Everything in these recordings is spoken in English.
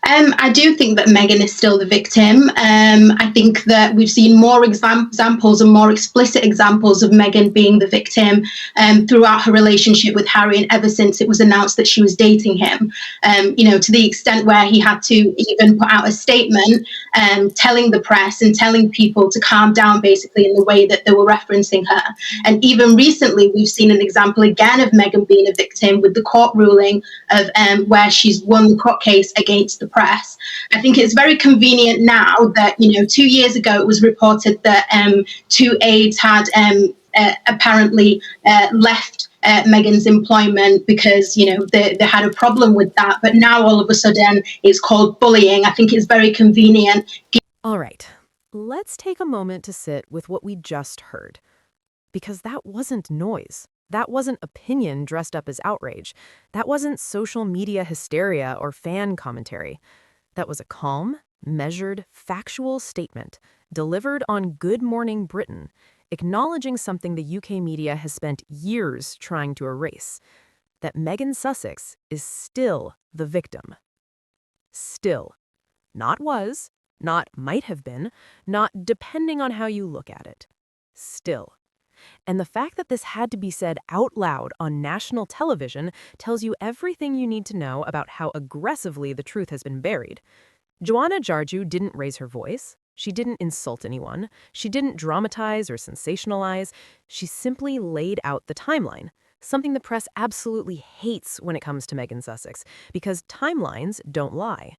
I do think that Meghan is still the victim. I think that we've seen more examples and more explicit examples of Meghan being the victim throughout her relationship with Harry, and ever since it was announced that she was dating him. To the extent where he had to even put out a statement telling the press and telling people to calm down, basically, in the way that they were referencing her. And even recently, we've seen an example again of Meghan being a victim with the court ruling of where she's won the court case against the press. I think it's very convenient now that, 2 years ago it was reported that two aides had apparently left Meghan's employment because, they had a problem with that. But now all of a sudden it's called bullying. I think it's very convenient. All right, let's take a moment to sit with what we just heard. Because that wasn't noise. That wasn't opinion dressed up as outrage. That wasn't social media hysteria or fan commentary. That was a calm, measured, factual statement delivered on Good Morning Britain, acknowledging something the UK media has spent years trying to erase, that MeghanSussex is still the victim. Still. Not was, not might have been, not depending on how you look at it. Still. And the fact that this had to be said out loud on national television tells you everything you need to know about how aggressively the truth has been buried. Joanna Jarjue didn't raise her voice. She didn't insult anyone. She didn't dramatize or sensationalize. She simply laid out the timeline, something the press absolutely hates when it comes to MeghanSussex, because timelines don't lie.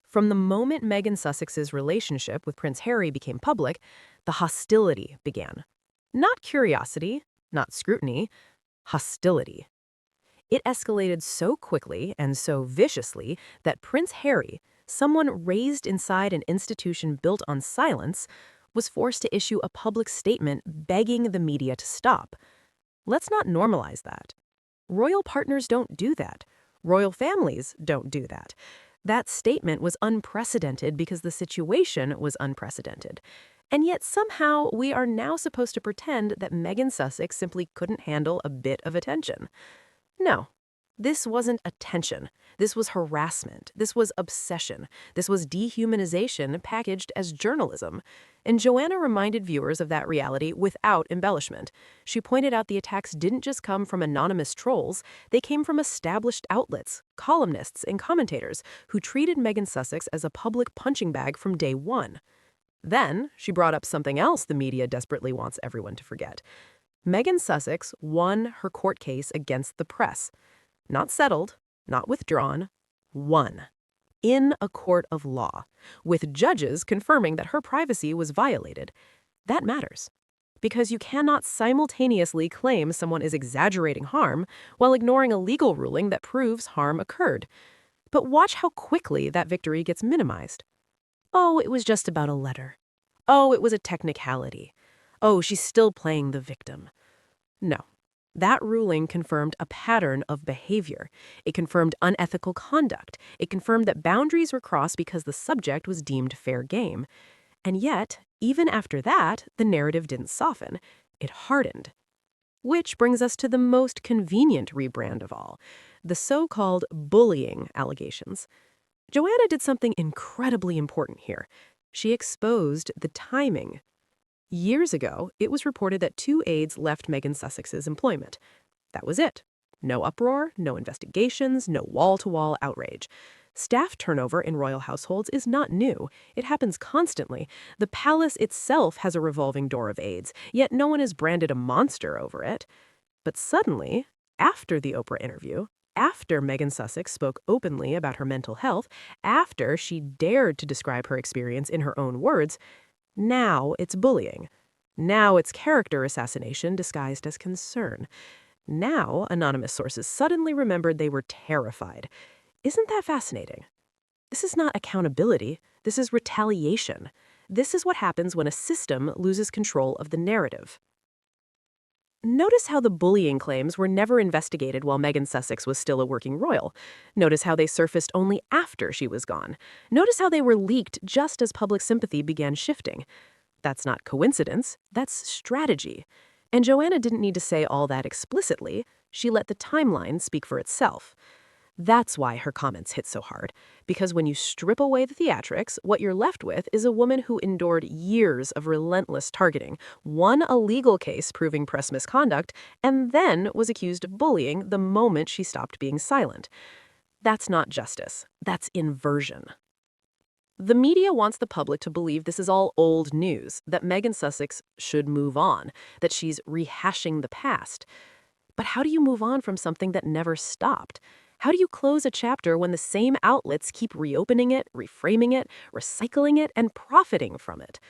From the moment MeghanSussex's relationship with Prince Harry became public, the hostility began. Not curiosity, not scrutiny, hostility. It escalated so quickly and so viciously that Prince Harry, someone raised inside an institution built on silence, was forced to issue a public statement begging the media to stop. Let's not normalize that. Royal partners don't do that. Royal families don't do that. That statement was unprecedented because the situation was unprecedented. And yet somehow we are now supposed to pretend that MeghanSussex simply couldn't handle a bit of attention. No, this wasn't attention. This was harassment. This was obsession. This was dehumanization packaged as journalism. And Joanna reminded viewers of that reality without embellishment. She pointed out the attacks didn't just come from anonymous trolls, they came from established outlets, columnists, and commentators who treated MeghanSussex as a public punching bag from day one. Then, she brought up something else the media desperately wants everyone to forget. MeghanSussex won her court case against the press. Not settled, not withdrawn, won. In a court of law, with judges confirming that her privacy was violated. That matters. Because you cannot simultaneously claim someone is exaggerating harm while ignoring a legal ruling that proves harm occurred. But watch how quickly that victory gets minimized. Oh, it was just about a letter. Oh, it was a technicality. Oh, she's still playing the victim. No. That ruling confirmed a pattern of behavior. It confirmed unethical conduct. It confirmed that boundaries were crossed because the subject was deemed fair game. And yet, even after that, the narrative didn't soften. It hardened. Which brings us to the most convenient rebrand of all, the so-called bullying allegations. Joanna did something incredibly important here. She exposed the timing. Years ago, it was reported that two aides left MeghanSussex's employment. That was it. No uproar, no investigations, no wall-to-wall outrage. Staff turnover in royal households is not new. It happens constantly. The palace itself has a revolving door of aides, yet no one has branded a monster over it. But suddenly, after the Oprah interview, after MeghanSussex spoke openly about her mental health, after she dared to describe her experience in her own words, now it's bullying. Now it's character assassination disguised as concern. Now anonymous sources suddenly remembered they were terrified. Isn't that fascinating? This is not accountability. This is retaliation. This is what happens when a system loses control of the narrative. Notice how the bullying claims were never investigated while MeghanSussex was still a working royal. Notice how they surfaced only after she was gone. Notice how they were leaked just as public sympathy began shifting. That's not coincidence, that's strategy. And Joanna didn't need to say all that explicitly. She let the timeline speak for itself. That's why her comments hit so hard. Because when you strip away the theatrics, what you're left with is a woman who endured years of relentless targeting, won a legal case proving press misconduct, and then was accused of bullying the moment she stopped being silent. That's not justice. That's inversion. The media wants the public to believe this is all old news, that MeghanSussex should move on, that she's rehashing the past. But how do you move on from something that never stopped? How do you close a chapter when the same outlets keep reopening it, reframing it, recycling it, and profiting from it?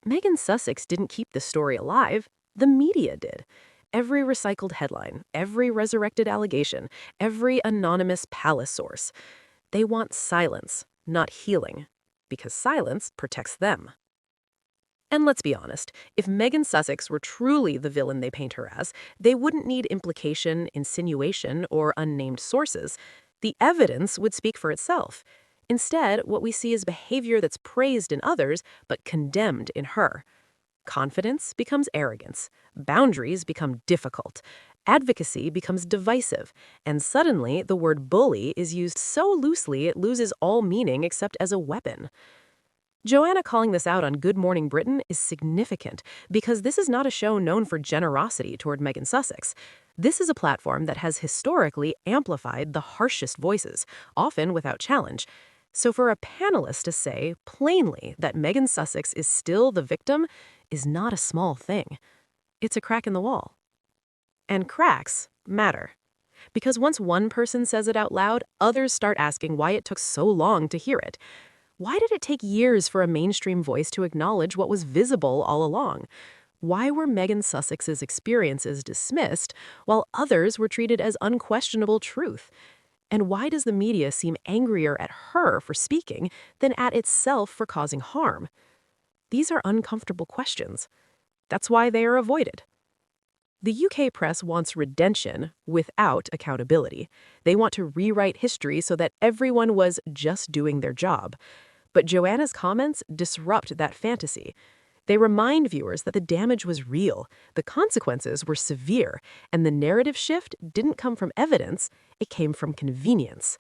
MeghanSussex didn't keep the story alive. The media did. Every recycled headline, every resurrected allegation, every anonymous palace source. They want silence, not healing, because silence protects them. And let's be honest, if MeghanSussex were truly the villain they paint her as, they wouldn't need implication, insinuation, or unnamed sources. The evidence would speak for itself. Instead, what we see is behavior that's praised in others, but condemned in her. Confidence becomes arrogance. Boundaries become difficult. Advocacy becomes divisive. And suddenly, the word bully is used so loosely it loses all meaning except as a weapon. Joanna calling this out on Good Morning Britain is significant because this is not a show known for generosity toward MeghanSussex. This is a platform that has historically amplified the harshest voices, often without challenge. So for a panelist to say plainly that MeghanSussex is still the victim is not a small thing. It's a crack in the wall. And cracks matter. Because once one person says it out loud, others start asking why it took so long to hear it. Why did it take years for a mainstream voice to acknowledge what was visible all along? Why were MeghanSussex's experiences dismissed while others were treated as unquestionable truth? And why does the media seem angrier at her for speaking than at itself for causing harm? These are uncomfortable questions. That's why they are avoided. The UK press wants redemption without accountability. They want to rewrite history so that everyone was just doing their job. But Joanna's comments disrupt that fantasy. They remind viewers that the damage was real, the consequences were severe, and the narrative shift didn't come from evidence, it came from convenience.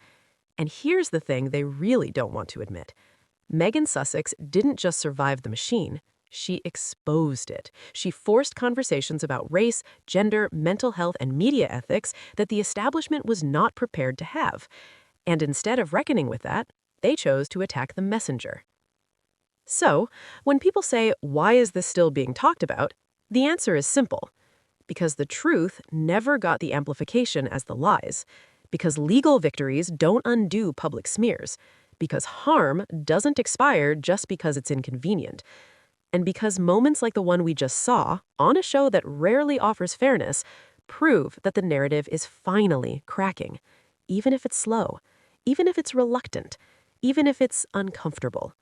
And here's the thing they really don't want to admit. MeghanSussex didn't just survive the machine. She exposed it. She forced conversations about race, gender, mental health, and media ethics that the establishment was not prepared to have. And instead of reckoning with that, they chose to attack the messenger. So, when people say, why is this still being talked about? The answer is simple. Because the truth never got the amplification as the lies. Because legal victories don't undo public smears. Because harm doesn't expire just because it's inconvenient. And because moments like the one we just saw, on a show that rarely offers fairness, prove that the narrative is finally cracking. Even if it's slow. Even if it's reluctant. Even if it's uncomfortable.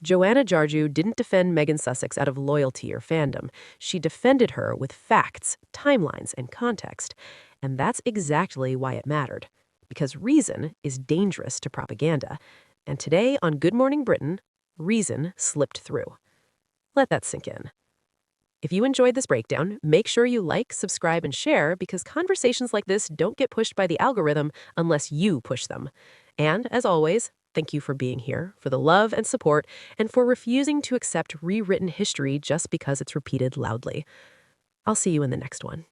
Joanna Jarjue didn't defend MeghanSussex out of loyalty or fandom. She defended her with facts, timelines, and context. And that's exactly why it mattered. Because reason is dangerous to propaganda. And today on Good Morning Britain, reason slipped through. Let that sink in. If you enjoyed this breakdown, make sure you like, subscribe, and share because conversations like this don't get pushed by the algorithm unless you push them. And as always, thank you for being here, for the love and support, and for refusing to accept rewritten history just because it's repeated loudly. I'll see you in the next one.